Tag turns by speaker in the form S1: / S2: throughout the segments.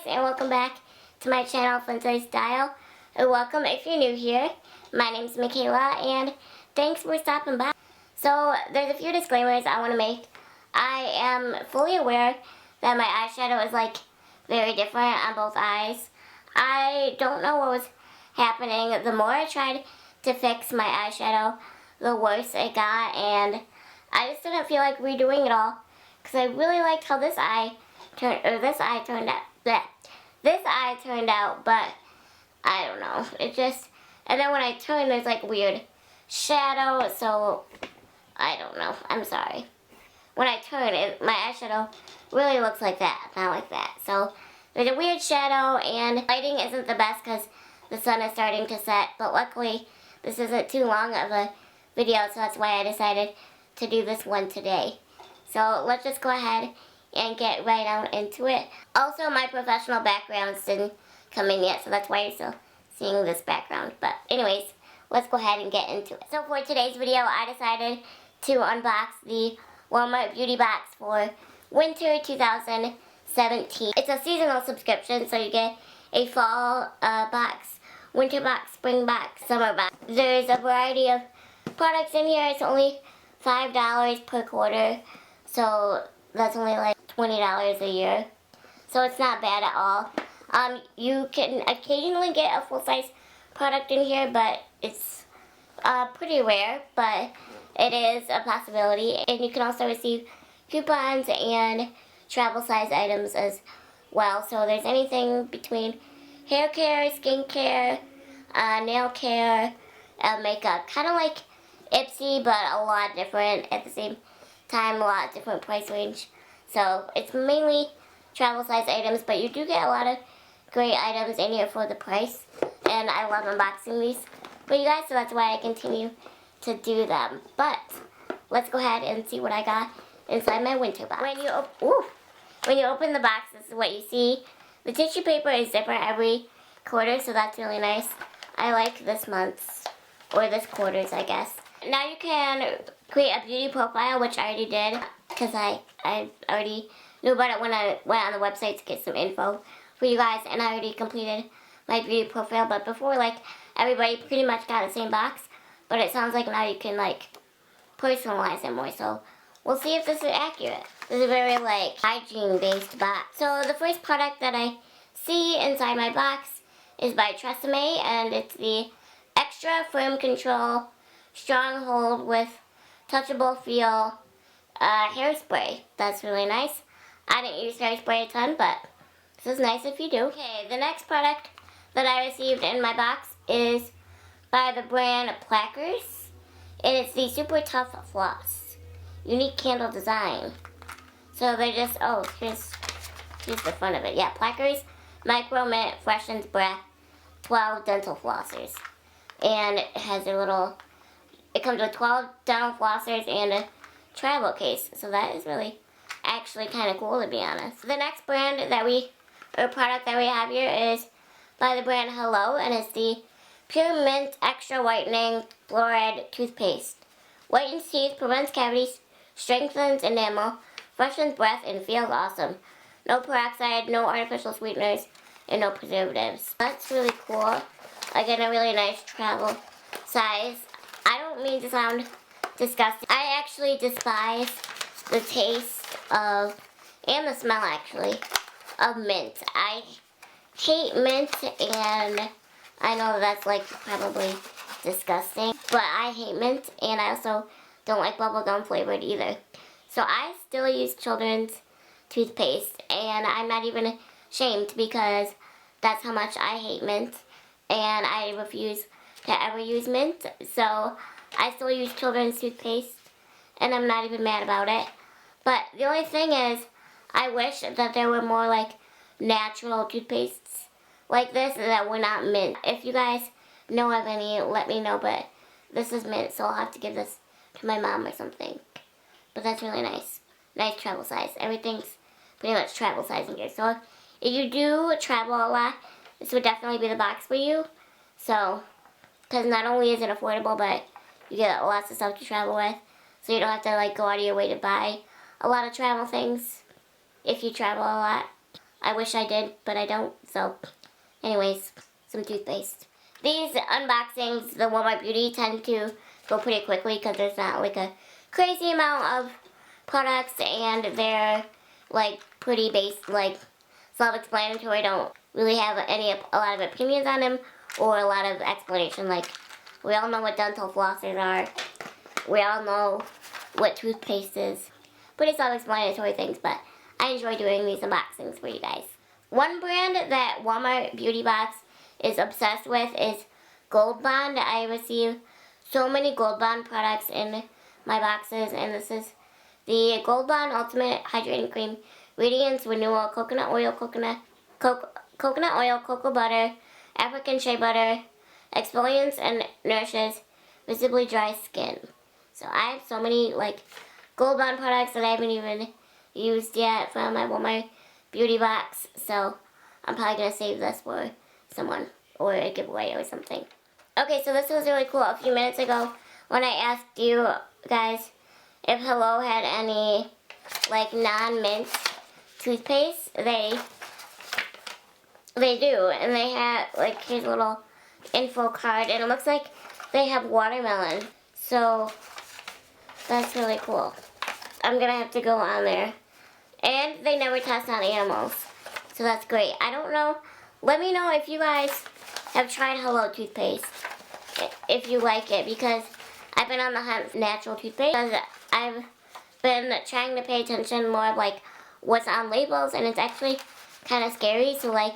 S1: and welcome back to my channel, FunsizedStyle. Welcome if you're new here. My name's Michaela, and thanks for stopping by. So, there's a few disclaimers I want to make. I am fully aware that my eyeshadow is like very different on both eyes. I don't know what was happening. The more I tried to fix my eyeshadow, the worse it got, and I just didn't feel like redoing it all because I really liked how this eye turned out, but I don't know. It just, and then when I turn, there's like weird shadow, so I don't know. I'm sorry. When I turn, my eyeshadow really looks like that, not like that. So there's a weird shadow, and lighting isn't the best because the sun is starting to set, but luckily this isn't too long of a video, so that's why I decided to do this one today. So let's just go ahead and get right on into it. Also, my professional backgrounds didn't come in yet, so that's why you're still seeing this background. But anyways, let's go ahead and get into it. So for today's video, I decided to unbox the Walmart Beauty Box for winter 2017. It's a seasonal subscription, so you get a fall box, winter box, spring box, summer box. There's a variety of products in here. It's only $5 per quarter, so that's only like $20 a year. So it's not bad at all. You can occasionally get a full-size product in here, but it's pretty rare, but it is a possibility. And you can also receive coupons and travel size items as well. So there's anything between hair care, skin care, nail care, makeup. Kind of like Ipsy, but a lot different at the same time, a lot different price range. So it's mainly travel size items, but you do get a lot of great items in here for the price. And I love unboxing these for you guys, so that's why I continue to do them. But let's go ahead and see what I got inside my winter box. When you open the box, this is what you see. The tissue paper is different every quarter, so that's really nice. I like this month's, or this quarter's, I guess. Now you can create a beauty profile, which I already did, because I already knew about it when I went on the website to get some info for you guys, and I already completed my beauty profile. But before, like, everybody pretty much got the same box, but it sounds like now you can, like, personalize it more, so we'll see if this is accurate. This is a very, like, hygiene-based box. So the first product that I see inside my box is by Tresemme, and it's the Extra Firm Control Strong Hold with Touchable Feel hairspray. That's really nice. I didn't use hairspray a ton, but this is nice if you do. Okay, the next product that I received in my box is by the brand Plackers, and it's the Super Tough Floss Unique Candle Design. So they're just, oh, here's the front of it. Yeah, Plackers Micro Mint Freshens Breath 12 Dental Flossers. And it has a little, it comes with 12 dental flossers and a travel case. So that is really actually kind of cool, to be honest. The next brand product that we have here is by the brand Hello, and it's the Pure Mint Extra Whitening Fluoride Toothpaste. Whitens teeth, prevents cavities, strengthens enamel, freshens breath, and feels awesome. No peroxide, no artificial sweeteners, and no preservatives. That's really cool. Again, a really nice travel size. I don't mean to sound disgusting. I actually despise the taste of, and the smell actually, of mint. I hate mint, and I know that's like probably disgusting, but I hate mint, and I also don't like bubblegum flavored either. So I still use children's toothpaste, and I'm not even ashamed because that's how much I hate mint, and I refuse to ever use mint. So I still use children's toothpaste, and I'm not even mad about it. But the only thing is, I wish that there were more like natural toothpastes like this that were not mint. If you guys know of any, let me know, but this is mint, so I'll have to give this to my mom or something. But that's really nice. Nice travel size. Everything's pretty much travel size in here. So if you do travel a lot, this would definitely be the box for you. So, because not only is it affordable, but you get lots of stuff to travel with. So you don't have to like go out of your way to buy a lot of travel things if you travel a lot. I wish I did, but I don't. So, anyways, some toothpaste. These unboxings, the Walmart Beauty, tend to go pretty quickly because there's not like a crazy amount of products, and they're like pretty like self-explanatory. Don't really have a lot of opinions on them or a lot of explanation. Like, we all know what dental flossers are. We all know what toothpaste is. Pretty self-explanatory things, but I enjoy doing these unboxings for you guys. One brand that Walmart Beauty Box is obsessed with is Gold Bond. I receive so many Gold Bond products in my boxes, and this is the Gold Bond Ultimate Hydrating Cream. Radiance Renewal Coconut Oil, Coconut Oil, Cocoa Butter, African Shea Butter, exfoliates and nourishes visibly dry skin. So I have so many like Gold Bond products that I haven't even used yet from my Walmart Beauty Box. So I'm probably going to save this for someone or a giveaway or something. Okay, so this was really cool. A few minutes ago when I asked you guys if Hello had any like non-mint toothpaste, they do, and they have like here's a little info card, and it looks like they have watermelon, so that's really cool. I'm gonna have to go on there, and they never test on animals, so that's great. I don't know, let me know if you guys have tried Hello toothpaste, if you like it, because I've been on the hunt for natural toothpaste, because I've been trying to pay attention more of like what's on labels, and it's actually kind of scary. So like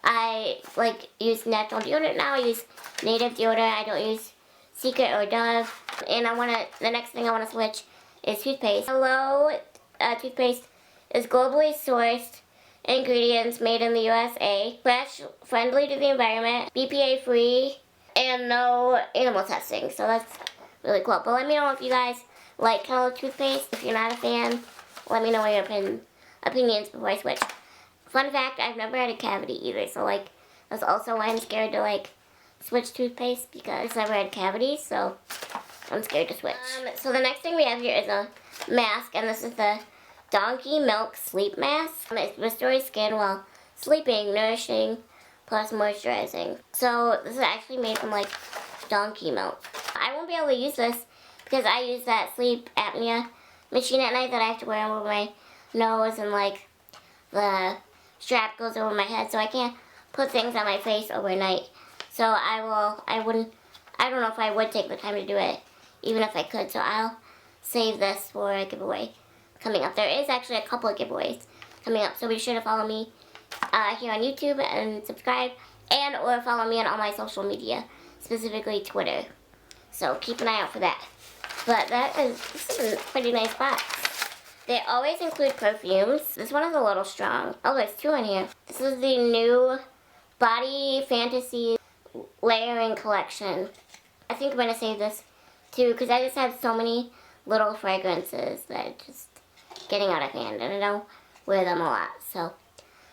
S1: I like use natural deodorant now. I use native deodorant. I don't use Secret or Dove. And the next thing I want to switch is toothpaste. Hello toothpaste is globally sourced ingredients made in the USA, fresh, friendly to the environment, BPA free, and no animal testing. So that's really cool. But let me know if you guys like Hello toothpaste. If you're not a fan, let me know your opinions before I switch. Fun fact, I've never had a cavity either, so like that's also why I'm scared to like switch toothpaste, because I've never had cavities, so I'm scared to switch. So the next thing we have here is a mask, and this is the Donkey Milk Sleep Mask. It restores skin while sleeping, nourishing, plus moisturizing. So this is actually made from like donkey milk. I won't be able to use this because I use that sleep apnea machine at night that I have to wear over my nose, and like the strap goes over my head, so I can't put things on my face overnight. So I don't know if I would take the time to do it, even if I could, so I'll save this for a giveaway coming up. There is actually a couple of giveaways coming up, so be sure to follow me here on YouTube and subscribe, and or follow me on all my social media, specifically Twitter. So keep an eye out for that. But this is a pretty nice box. They always include perfumes. This one is a little strong. Oh, there's two in here. This is the new Body Fantasy Layering Collection. I think I'm going to save this too, because I just have so many little fragrances that are just getting out of hand, and I don't wear them a lot, so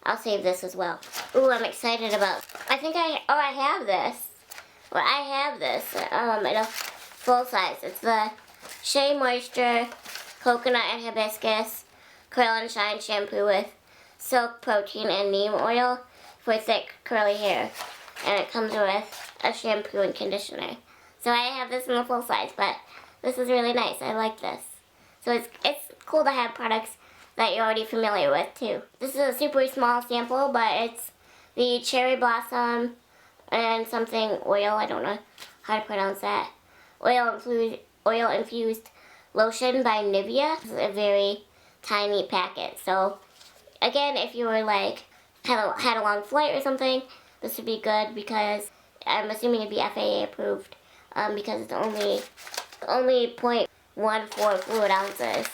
S1: I'll save this as well. Ooh, I'm excited about, I have this. Well, I have this in a full size. It's the Shea Moisture Coconut and Hibiscus Curl and Shine Shampoo with Silk Protein and Neem Oil for thick curly hair. And it comes with a shampoo and conditioner. So I have this in the full size, but this is really nice. I like this. So it's cool to have products that you're already familiar with too. This is a super small sample, but it's the Cherry Blossom and something oil. I don't know how to pronounce that. Oil infused lotion by Nivea. This is a very tiny packet. So again, if you were like had a long flight or something, this would be good, because I'm assuming it'd be FAA approved, because it's only 0.14 fluid ounces.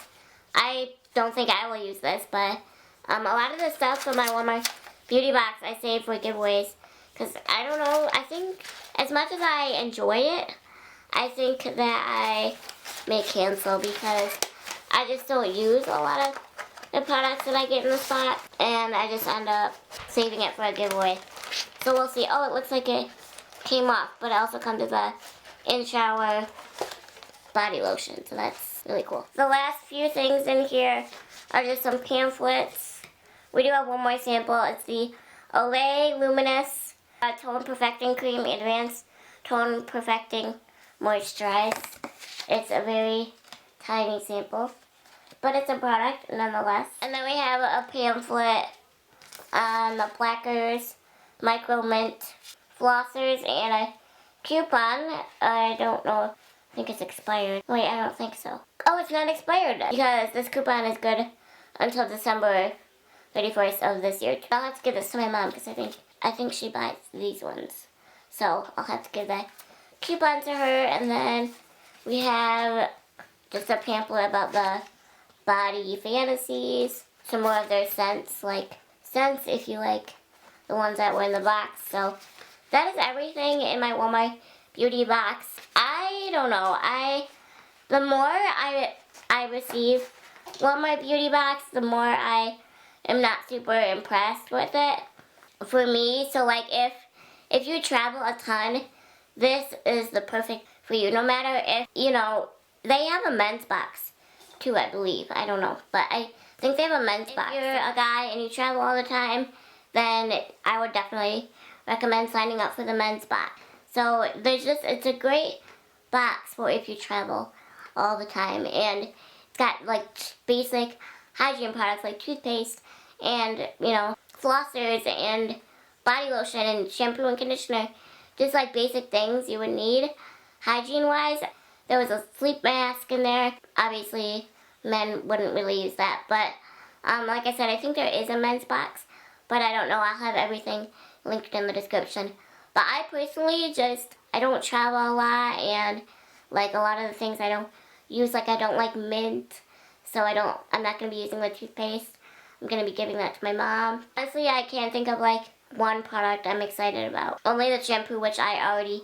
S1: I don't think I will use this, but a lot of the stuff from my Walmart Beauty Box I save for giveaways, because I don't know, I think as much as I enjoy it, I think that I may cancel, because I just don't use a lot of the products that I get in the spot, and I just end up saving it for a giveaway. So we'll see. Oh, it looks like it came off, but it also comes with a in-shower body lotion, so that's really cool. The last few things in here are just some pamphlets we do have one more sample. It's the Olay Luminous Tone Perfecting Cream Advanced Tone Perfecting Moisturize. It's a very tiny sample, but it's a product nonetheless. And then we have a pamphlet on the Plackers Micro Mint Flossers and a coupon. I don't know. I think it's expired. Wait, I don't think so. Oh, it's not expired because this coupon is good until December 31st of this year. I'll have to give this to my mom because I think she buys these ones. So I'll have to give that coupon to her. And then we have just a pamphlet about the Body Fantasies. Some more of their scents, like scents if you like the ones that were in the box. So that is everything in my Walmart beauty box. I don't know. The more I receive Walmart beauty box, the more I am not super impressed with it. For me, so like if you travel a ton, this is the perfect for you. No matter if, you know, they have a men's box too, I believe. I don't know, but I think they have a men's box. If you're a guy and you travel all the time, then I would definitely recommend signing up for the men's box. So it's a great box for if you travel all the time, and it's got like basic hygiene products like toothpaste and, you know, flossers and body lotion and shampoo and conditioner, just like basic things you would need hygiene wise. There was a sleep mask in there. Obviously men wouldn't really use that, but like I said, I think there is a men's box, but I don't know. I'll have everything linked in the description. But I personally I don't travel a lot, and like a lot of the things I don't use, like I don't like mint, so I'm not going to be using the toothpaste. I'm going to be giving that to my mom. Honestly, I can't think of like one product I'm excited about. Only the shampoo, which I already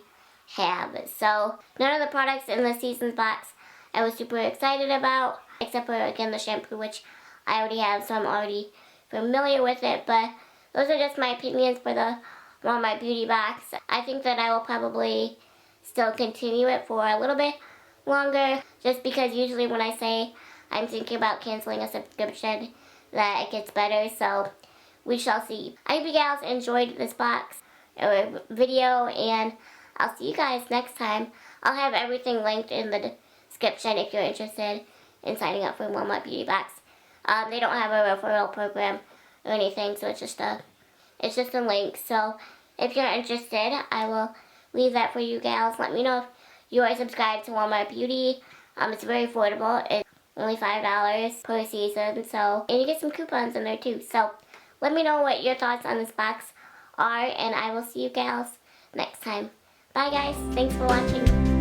S1: have. So none of the products in the Seasons box I was super excited about, except for, again, the shampoo, which I already have, so I'm already familiar with it. But those are just my opinions for the Walmart beauty box. I think that I will probably still continue it for a little bit longer, just because usually when I say I'm thinking about canceling a subscription, that it gets better. So we shall see. I hope you guys enjoyed this box or video, and I'll see you guys next time. I'll have everything linked in the description if you're interested in signing up for Walmart beauty box. They don't have a referral program or anything, so it's just a link. So if you're interested, I will leave that for you gals. Let me know if you are subscribed to Walmart Beauty. It's very affordable. It's only $5 per season. So, and you get some coupons in there too. So let me know what your thoughts on this box are, and I will see you gals next time. Bye guys. Thanks for watching.